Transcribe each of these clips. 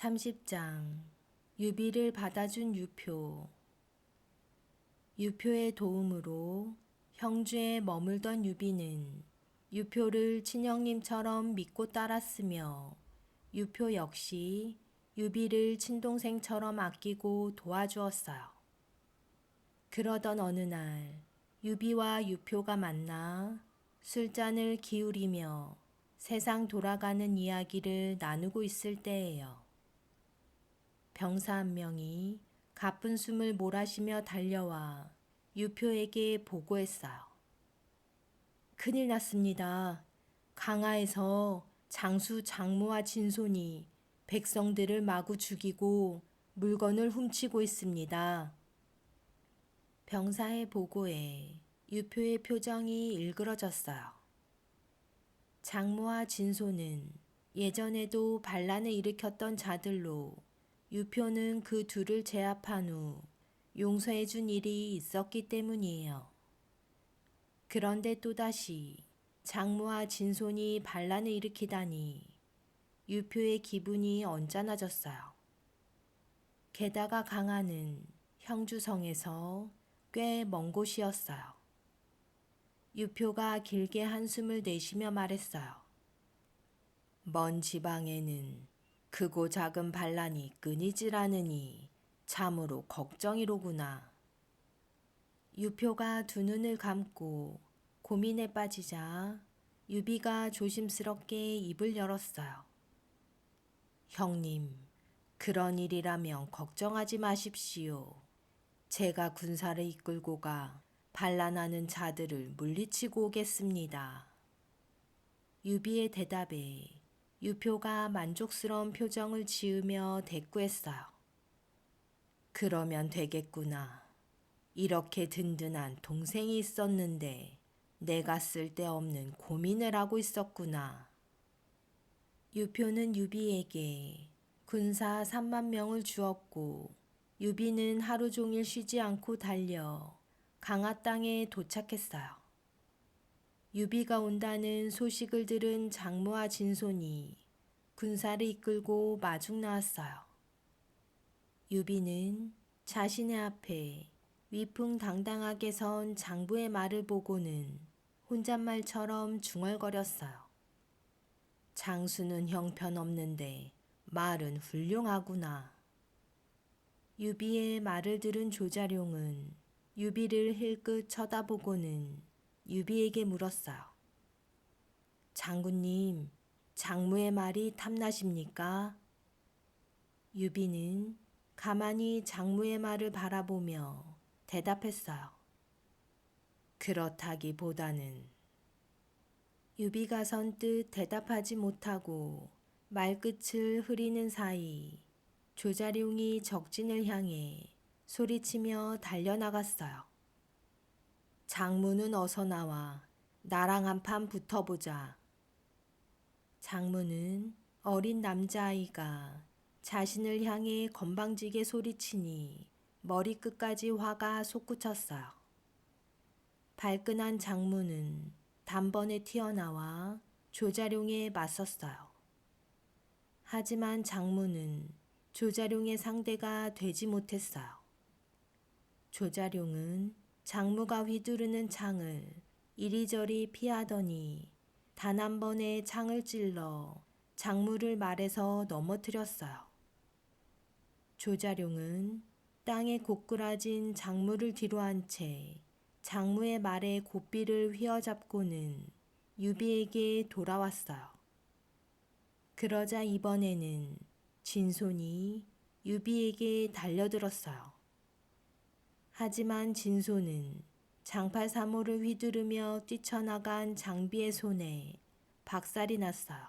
30장 유비를 받아준 유표. 유표의 도움으로 형주에 머물던 유비는 유표를 친형님처럼 믿고 따랐으며 유표 역시 유비를 친동생처럼 아끼고 도와주었어요. 그러던 어느 날 유비와 유표가 만나 술잔을 기울이며 세상 돌아가는 이야기를 나누고 있을 때예요. 병사 한 명이 가쁜 숨을 몰아쉬며 달려와 유표에게 보고했어요. 큰일 났습니다. 강하에서 장수 장모와 진손이 백성들을 마구 죽이고 물건을 훔치고 있습니다. 병사의 보고에 유표의 표정이 일그러졌어요. 장모와 진손은 예전에도 반란을 일으켰던 자들로 유표는 그 둘을 제압한 후 용서해 준 일이 있었기 때문이에요. 그런데 또다시 장모와 진손이 반란을 일으키다니 유표의 기분이 언짢아졌어요. 게다가 강하는 형주성에서 꽤 먼 곳이었어요. 유표가 길게 한숨을 내쉬며 말했어요. 먼 지방에는 크고 작은 반란이 끊이질 않으니 참으로 걱정이로구나. 유표가 두 눈을 감고 고민에 빠지자 유비가 조심스럽게 입을 열었어요. 형님, 그런 일이라면 걱정하지 마십시오. 제가 군사를 이끌고 가 반란하는 자들을 물리치고 오겠습니다. 유비의 대답에 유표가 만족스러운 표정을 지으며 대꾸했어요. 그러면 되겠구나. 이렇게 든든한 동생이 있었는데 내가 쓸데없는 고민을 하고 있었구나. 유표는 유비에게 군사 3만 명을 주었고 유비는 하루 종일 쉬지 않고 달려 강하 땅에 도착했어요. 유비가 온다는 소식을 들은 장모와 진손이 군사를 이끌고 마중 나왔어요. 유비는 자신의 앞에 위풍당당하게 선 장부의 말을 보고는 혼잣말처럼 중얼거렸어요. 장수는 형편없는데 말은 훌륭하구나. 유비의 말을 들은 조자룡은 유비를 힐끗 쳐다보고는 유비에게 물었어요. 장군님, 장무의 말이 탐나십니까? 유비는 가만히 장무의 말을 바라보며 대답했어요. 그렇다기보다는. 유비가 선뜻 대답하지 못하고 말끝을 흐리는 사이 조자룡이 적진을 향해 소리치며 달려나갔어요. 장무는 어서 나와 나랑 한판 붙어보자. 장무는 어린 남자아이가 자신을 향해 건방지게 소리치니 머리끝까지 화가 솟구쳤어요. 발끈한 장무는 단번에 튀어나와 조자룡에 맞섰어요. 하지만 장무는 조자룡의 상대가 되지 못했어요. 조자룡은 장무가 휘두르는 창을 이리저리 피하더니 단 한 번에 창을 찔러 장무를 말에서 넘어뜨렸어요. 조자룡은 땅에 고꾸라진 장무를 뒤로한 채 장무의 말에 고삐를 휘어잡고는 유비에게 돌아왔어요. 그러자 이번에는 진손이 유비에게 달려들었어요. 하지만 진손은 장팔 3호를 휘두르며 뛰쳐나간 장비의 손에 박살이 났어요.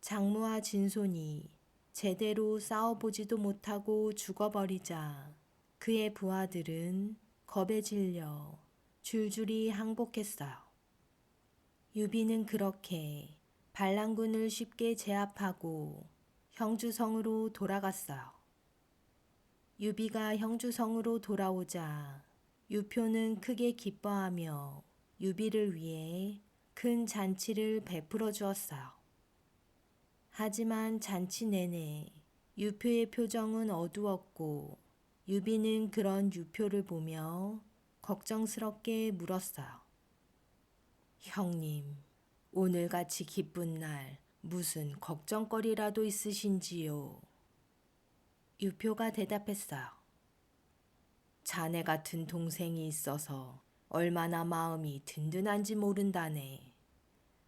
장무와 진손이 제대로 싸워보지도 못하고 죽어버리자 그의 부하들은 겁에 질려 줄줄이 항복했어요. 유비는 그렇게 반란군을 쉽게 제압하고 형주성으로 돌아갔어요. 유비가 형주성으로 돌아오자 유표는 크게 기뻐하며 유비를 위해 큰 잔치를 베풀어 주었어요. 하지만 잔치 내내 유표의 표정은 어두웠고 유비는 그런 유표를 보며 걱정스럽게 물었어요. 형님, 오늘같이 기쁜 날 무슨 걱정거리라도 있으신지요? 유표가 대답했어요. 자네 같은 동생이 있어서 얼마나 마음이 든든한지 모른다네.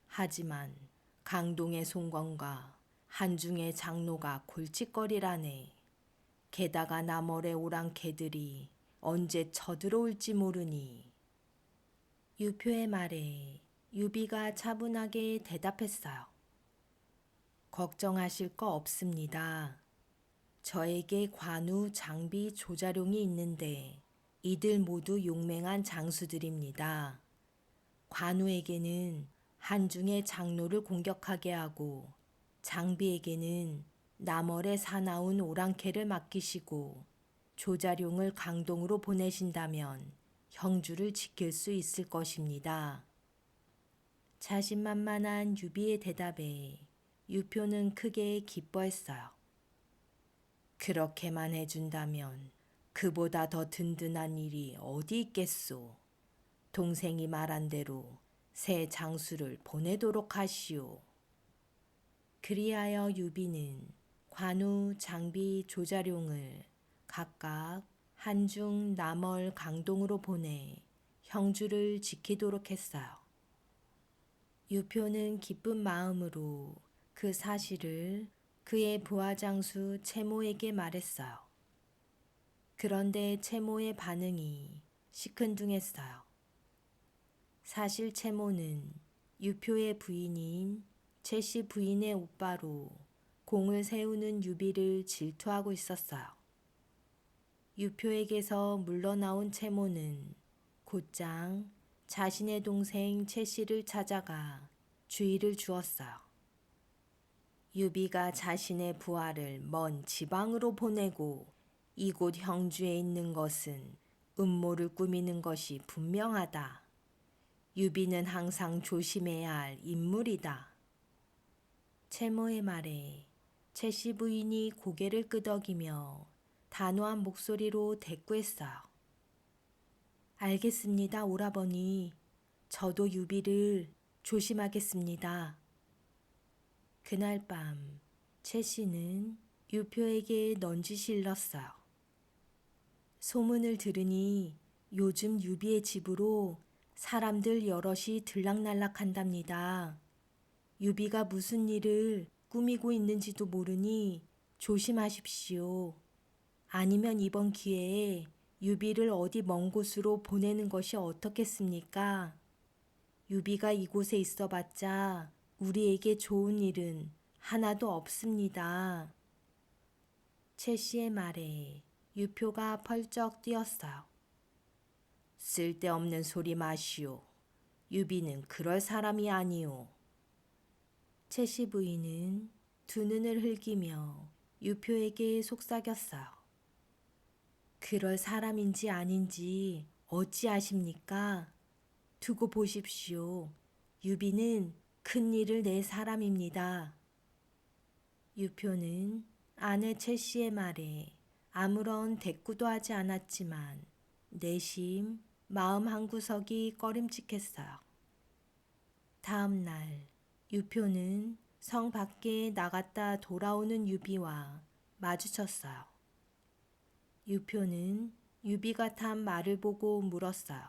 하지만 강동의 송건과 한중의 장로가 골칫거리라네. 게다가 남월의 오랑캐들이 언제 쳐들어올지 모르니. 유표의 말에 유비가 차분하게 대답했어요. 걱정하실 거 없습니다. 저에게 관우, 장비, 조자룡이 있는데 이들 모두 용맹한 장수들입니다. 관우에게는 한중의 장로를 공격하게 하고 장비에게는 남월의 사나운 오랑캐를 맡기시고 조자룡을 강동으로 보내신다면 형주를 지킬 수 있을 것입니다. 자신만만한 유비의 대답에 유표는 크게 기뻐했어요. 그렇게만 해준다면 그보다 더 든든한 일이 어디 있겠소. 동생이 말한 대로 새 장수를 보내도록 하시오. 그리하여 유비는 관우, 장비, 조자룡을 각각 한중, 남월, 강동으로 보내 형주를 지키도록 했어요. 유표는 기쁜 마음으로 그 사실을 그의 부하장수 채모에게 말했어요. 그런데 채모의 반응이 시큰둥했어요. 사실 채모는 유표의 부인인 채씨 부인의 오빠로 공을 세우는 유비를 질투하고 있었어요. 유표에게서 물러나온 채모는 곧장 자신의 동생 채씨를 찾아가 주의를 주었어요. 유비가 자신의 부하를 먼 지방으로 보내고 이곳 형주에 있는 것은 음모를 꾸미는 것이 분명하다. 유비는 항상 조심해야 할 인물이다. 채모의 말에 채씨 부인이 고개를 끄덕이며 단호한 목소리로 대꾸했어요. 알겠습니다, 오라버니. 저도 유비를 조심하겠습니다. 그날 밤 채씨는 유표에게 넌지시 일렀어요. 소문을 들으니 요즘 유비의 집으로 사람들 여럿이 들락날락한답니다. 유비가 무슨 일을 꾸미고 있는지도 모르니 조심하십시오. 아니면 이번 기회에 유비를 어디 먼 곳으로 보내는 것이 어떻겠습니까? 유비가 이곳에 있어봤자 우리에게 좋은 일은 하나도 없습니다. 채씨의 말에 유표가 펄쩍 뛰었어요. 쓸데없는 소리 마시오. 유비는 그럴 사람이 아니오. 채씨 부인은 두 눈을 흘기며 유표에게 속삭였어요. 그럴 사람인지 아닌지 어찌 아십니까? 두고 보십시오. 유비는 큰 일을 낼 사람입니다. 유표는 아내 채씨의 말에 아무런 대꾸도 하지 않았지만 내심 마음 한구석이 꺼림칙했어요. 다음 날 유표는 성 밖에 나갔다 돌아오는 유비와 마주쳤어요. 유표는 유비가 탄 말을 보고 물었어요.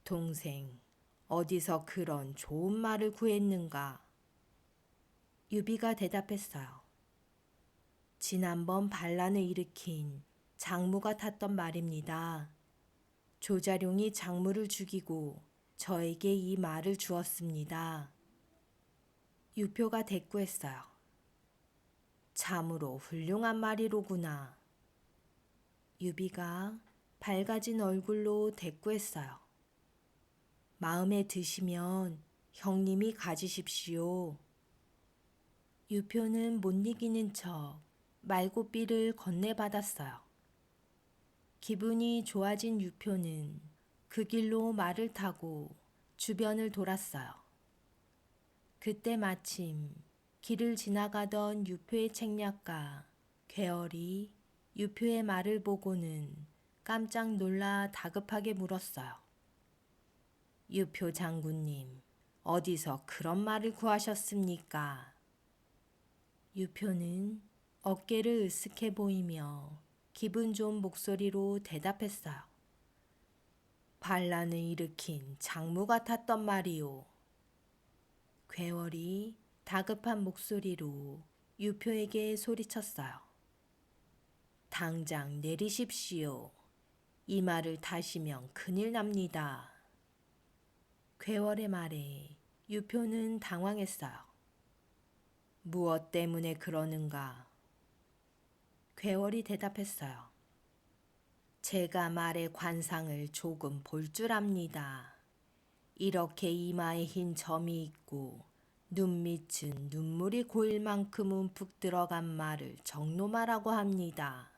동생, 어디서 그런 좋은 말을 구했는가? 유비가 대답했어요. 지난번 반란을 일으킨 장무가 탔던 말입니다. 조자룡이 장무를 죽이고 저에게 이 말을 주었습니다. 유표가 대꾸했어요. 참으로 훌륭한 말이로구나. 유비가 밝아진 얼굴로 대꾸했어요. 마음에 드시면 형님이 가지십시오. 유표는 못 이기는 척 말고삐를 건네받았어요. 기분이 좋아진 유표는 그 길로 말을 타고 주변을 돌았어요. 그때 마침 길을 지나가던 유표의 책략가 괴월이 유표의 말을 보고는 깜짝 놀라 다급하게 물었어요. 유표 장군님, 어디서 그런 말을 구하셨습니까? 유표는 어깨를 으쓱해 보이며 기분 좋은 목소리로 대답했어요. 반란을 일으킨 장무 같았던 말이오. 괴월이 다급한 목소리로 유표에게 소리쳤어요. 당장 내리십시오. 이 말을 다시면 큰일 납니다. 괴월의 말에 유표는 당황했어요. 무엇 때문에 그러는가? 괴월이 대답했어요. 제가 말의 관상을 조금 볼 줄 압니다. 이렇게 이마에 흰 점이 있고 눈밑은 눈물이 고일 만큼 움푹 들어간 말을 정로마라고 합니다.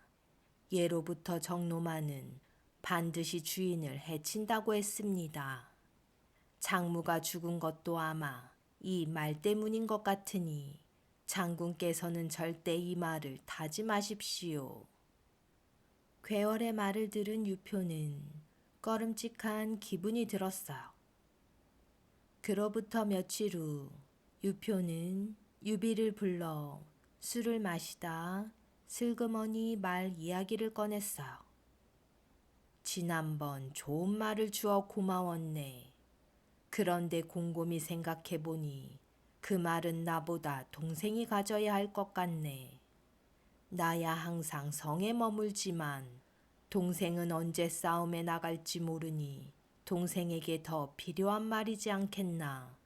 예로부터 정로마는 반드시 주인을 해친다고 했습니다. 장무가 죽은 것도 아마 이 말 때문인 것 같으니 장군께서는 절대 이 말을 타지 마십시오. 괴월의 말을 들은 유표는 꺼름직한 기분이 들었어요. 그로부터 며칠 후 유표는 유비를 불러 술을 마시다 슬그머니 말 이야기를 꺼냈어요. 지난번 좋은 말을 주어 고마웠네. 그런데 곰곰이 생각해보니 그 말은 나보다 동생이 가져야 할 것 같네. 나야 항상 성에 머물지만 동생은 언제 싸움에 나갈지 모르니 동생에게 더 필요한 말이지 않겠나.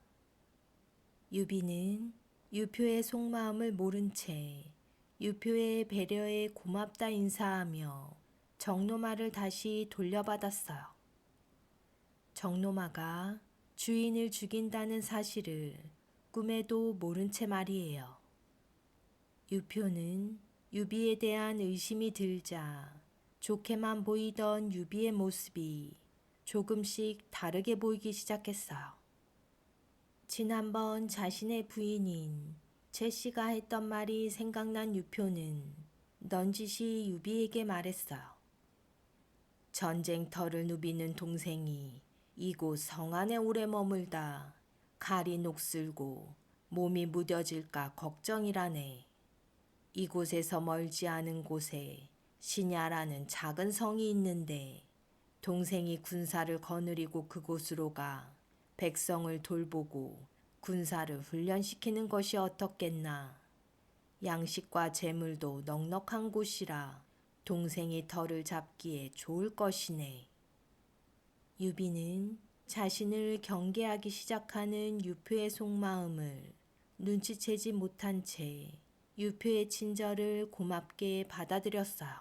유비는 유표의 속마음을 모른 채 유표의 배려에 고맙다 인사하며 정로마를 다시 돌려받았어요. 정로마가 주인을 죽인다는 사실을 꿈에도 모른 채 말이에요. 유표는 유비에 대한 의심이 들자 좋게만 보이던 유비의 모습이 조금씩 다르게 보이기 시작했어요. 지난번 자신의 부인인 제씨가 했던 말이 생각난 유표는 넌지시 유비에게 말했어요. 전쟁터를 누비는 동생이 이곳 성 안에 오래 머물다 갈이 녹슬고 몸이 무뎌질까 걱정이라네. 이곳에서 멀지 않은 곳에 신야라는 작은 성이 있는데 동생이 군사를 거느리고 그곳으로 가 백성을 돌보고 군사를 훈련시키는 것이 어떻겠나. 양식과 재물도 넉넉한 곳이라 동생이 터를 잡기에 좋을 것이네. 유비는 자신을 경계하기 시작하는 유표의 속마음을 눈치채지 못한 채 유표의 친절을 고맙게 받아들였어요.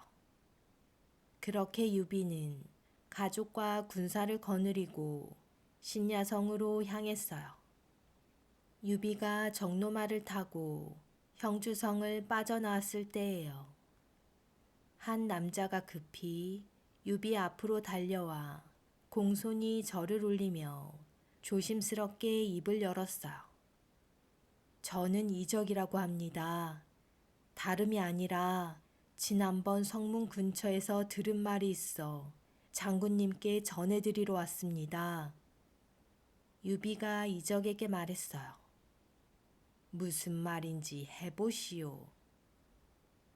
그렇게 유비는 가족과 군사를 거느리고 신야성으로 향했어요. 유비가 정로마를 타고 형주성을 빠져나왔을 때예요. 한 남자가 급히 유비 앞으로 달려와 공손히 절을 올리며 조심스럽게 입을 열었어요. 저는 이적이라고 합니다. 다름이 아니라 지난번 성문 근처에서 들은 말이 있어 장군님께 전해드리러 왔습니다. 유비가 이적에게 말했어요. 무슨 말인지 해보시오.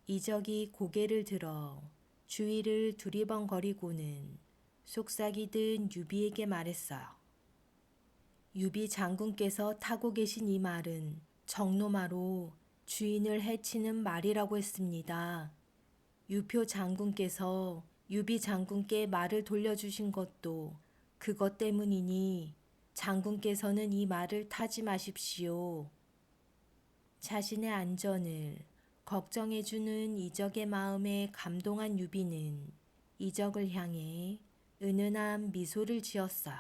이적이 고개를 들어 주위를 두리번거리고는 속삭이듯 유비에게 말했어요. 유비 장군께서 타고 계신 이 말은 정로마로 주인을 해치는 말이라고 했습니다. 유표 장군께서 유비 장군께 말을 돌려주신 것도 그것 때문이니 장군께서는 이 말을 타지 마십시오. 자신의 안전을 걱정해주는 이적의 마음에 감동한 유비는 이적을 향해 은은한 미소를 지었어요.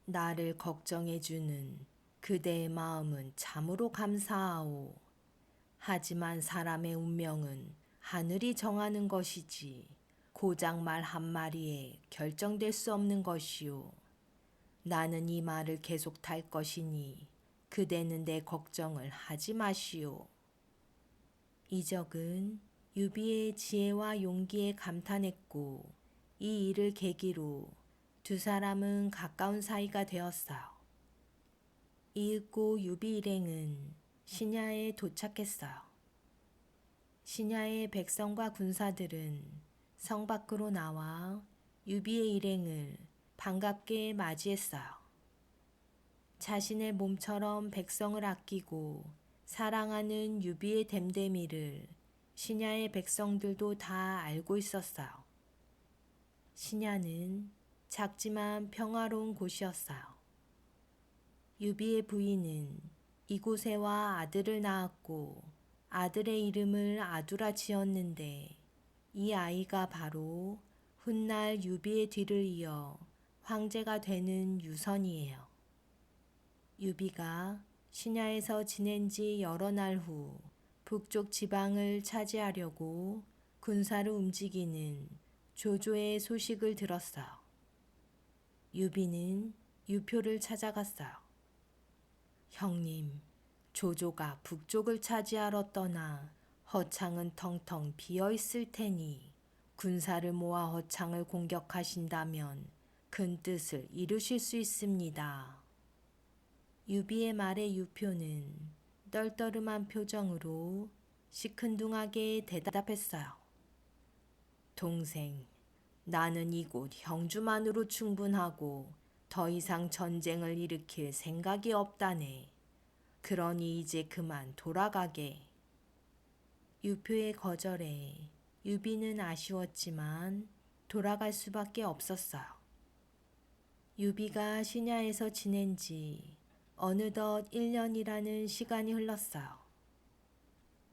나를 걱정해주는 그대의 마음은 참으로 감사하오. 하지만 사람의 운명은 하늘이 정하는 것이지 고작 말 한마디에 결정될 수 없는 것이오. 나는 이 말을 계속 탈 것이니 그대는 내 걱정을 하지 마시오. 이적은 유비의 지혜와 용기에 감탄했고 이 일을 계기로 두 사람은 가까운 사이가 되었어요. 이윽고 유비 일행은 신야에 도착했어요. 신야의 백성과 군사들은 성 밖으로 나와 유비의 일행을 반갑게 맞이했어요. 자신의 몸처럼 백성을 아끼고 사랑하는 유비의 됨됨이를 신야의 백성들도 다 알고 있었어요. 신야는 작지만 평화로운 곳이었어요. 유비의 부인은 이곳에와 아들을 낳았고 아들의 이름을 아두라 지었는데 이 아이가 바로 훗날 유비의 뒤를 이어 황제가 되는 유선이에요. 유비가 신야에서 지낸 지 여러 날 후 북쪽 지방을 차지하려고 군사를 움직이는 조조의 소식을 들었어요. 유비는 유표를 찾아갔어요. 형님, 조조가 북쪽을 차지하러 떠나 허창은 텅텅 비어 있을 테니 군사를 모아 허창을 공격하신다면 큰 뜻을 이루실 수 있습니다. 유비의 말에 유표는 떨떠름한 표정으로 시큰둥하게 대답했어요. 동생, 나는 이곳 형주만으로 충분하고 더 이상 전쟁을 일으킬 생각이 없다네. 그러니 이제 그만 돌아가게. 유표의 거절에 유비는 아쉬웠지만 돌아갈 수밖에 없었어요. 유비가 신야에서 지낸 지 어느덧 1년이라는 시간이 흘렀어요.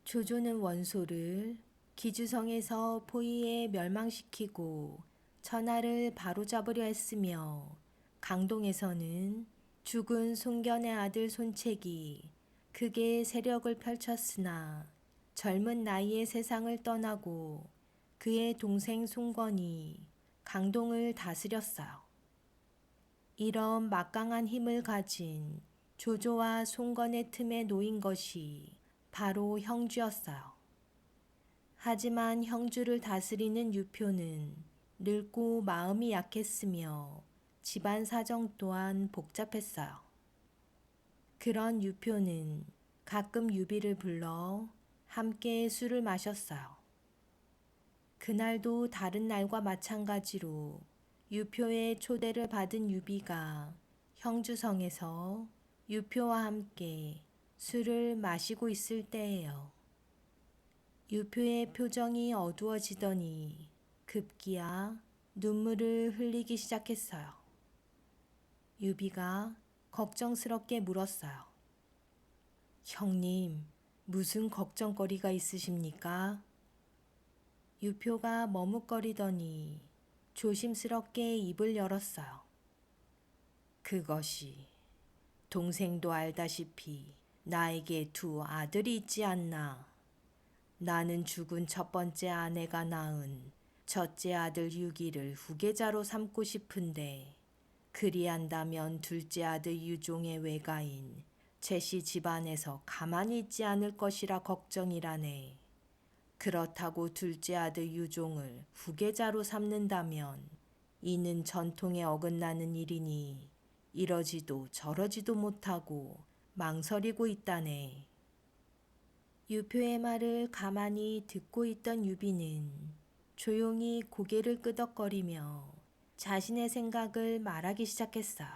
조조는 원소를 기주성에서 포위해 멸망시키고 천하를 바로잡으려 했으며 강동에서는 죽은 손견의 아들 손책이 크게 세력을 펼쳤으나 젊은 나이에 세상을 떠나고 그의 동생 송건이 강동을 다스렸어요. 이런 막강한 힘을 가진 조조와 송건의 틈에 놓인 것이 바로 형주였어요. 하지만 형주를 다스리는 유표는 늙고 마음이 약했으며 집안 사정 또한 복잡했어요. 그런 유표는 가끔 유비를 불러 함께 술을 마셨어요. 그날도 다른 날과 마찬가지로 유표의 초대를 받은 유비가 형주성에서 유표와 함께 술을 마시고 있을 때예요. 유표의 표정이 어두워지더니 급기야 눈물을 흘리기 시작했어요. 유비가 걱정스럽게 물었어요. 형님, 무슨 걱정거리가 있으십니까? 유표가 머뭇거리더니 조심스럽게 입을 열었어요. 그것이 동생도 알다시피 나에게 두 아들이 있지 않나. 나는 죽은 첫 번째 아내가 낳은 첫째 아들 유기를 후계자로 삼고 싶은데 그리한다면 둘째 아들 유종의 외가인 제시 집안에서 가만히 있지 않을 것이라 걱정이라네. 그렇다고 둘째 아들 유종을 후계자로 삼는다면 이는 전통에 어긋나는 일이니 이러지도 저러지도 못하고 망설이고 있다네. 유표의 말을 가만히 듣고 있던 유비는 조용히 고개를 끄덕거리며 자신의 생각을 말하기 시작했어요.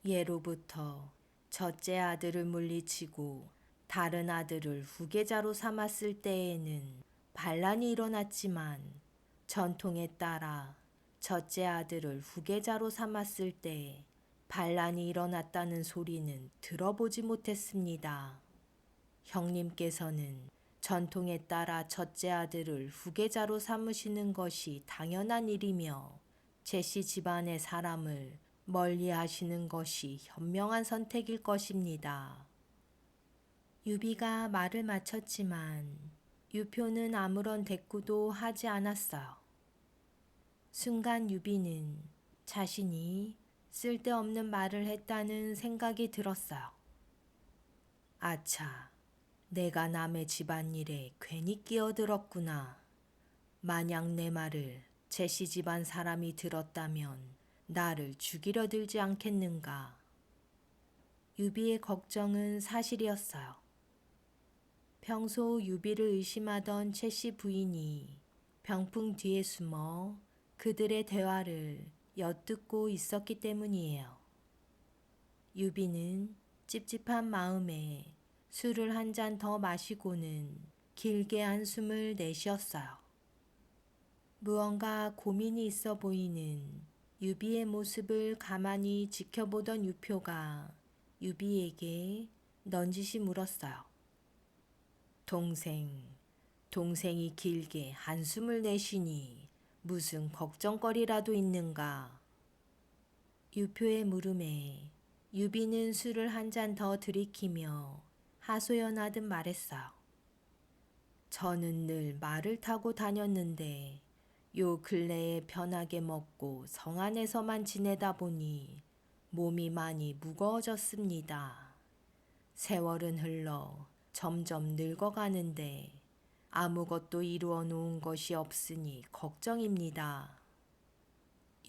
예로부터 첫째 아들을 물리치고 다른 아들을 후계자로 삼았을 때에는 반란이 일어났지만 전통에 따라 첫째 아들을 후계자로 삼았을 때 반란이 일어났다는 소리는 들어보지 못했습니다. 형님께서는 전통에 따라 첫째 아들을 후계자로 삼으시는 것이 당연한 일이며 제씨 집안의 사람을 멀리 하시는 것이 현명한 선택일 것입니다. 유비가 말을 마쳤지만 유표는 아무런 대꾸도 하지 않았어요. 순간 유비는 자신이 쓸데없는 말을 했다는 생각이 들었어요. 아차, 내가 남의 집안일에 괜히 끼어들었구나. 만약 내 말을 제시 집안 사람이 들었다면 나를 죽이려 들지 않겠는가. 유비의 걱정은 사실이었어요. 평소 유비를 의심하던 최씨 부인이 병풍 뒤에 숨어 그들의 대화를 엿듣고 있었기 때문이에요. 유비는 찝찝한 마음에 술을 한 잔 더 마시고는 길게 한숨을 내쉬었어요. 무언가 고민이 있어 보이는 유비의 모습을 가만히 지켜보던 유표가 유비에게 넌지시 물었어요. 동생이 길게 한숨을 내쉬니 무슨 걱정거리라도 있는가? 유표의 물음에 유비는 술을 한 잔 더 들이키며 하소연하듯 말했어요. 저는 늘 말을 타고 다녔는데 요 근래에 편하게 먹고 성 안에서만 지내다 보니 몸이 많이 무거워졌습니다. 세월은 흘러 점점 늙어가는데 아무것도 이루어 놓은 것이 없으니 걱정입니다.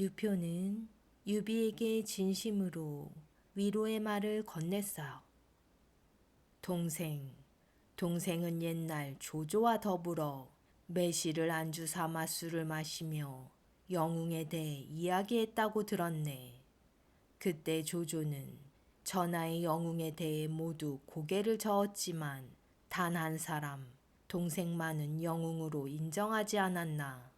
유표는 유비에게 진심으로 위로의 말을 건넸어요. 동생은 옛날 조조와 더불어 매실을 안주 삼아 술을 마시며 영웅에 대해 이야기했다고 들었네. 그때 조조는 전하의 영웅에 대해 모두 고개를 저었지만 단 한 사람 동생만은 영웅으로 인정하지 않았나.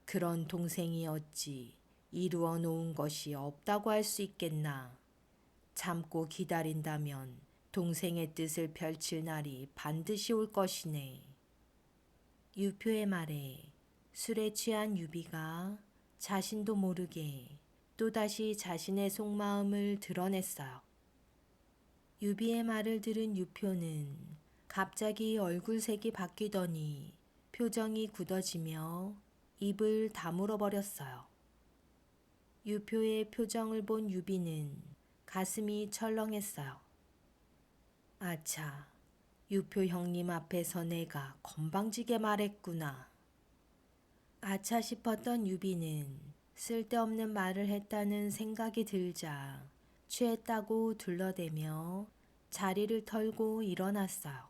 그런 동생이 어찌 이루어 놓은 것이 없다고 할 수 있겠나. 참고 기다린다면 동생의 뜻을 펼칠 날이 반드시 올 것이네. 유표의 말에 술에 취한 유비가 자신도 모르게 또다시 자신의 속마음을 드러냈어요. 유비의 말을 들은 유표는 갑자기 얼굴색이 바뀌더니 표정이 굳어지며 입을 다물어 버렸어요. 유표의 표정을 본 유비는 가슴이 철렁했어요. 아차, 유표 형님 앞에서 내가 건방지게 말했구나. 아차 싶었던 유비는 쓸데없는 말을 했다는 생각이 들자 취했다고 둘러대며 자리를 털고 일어났어요.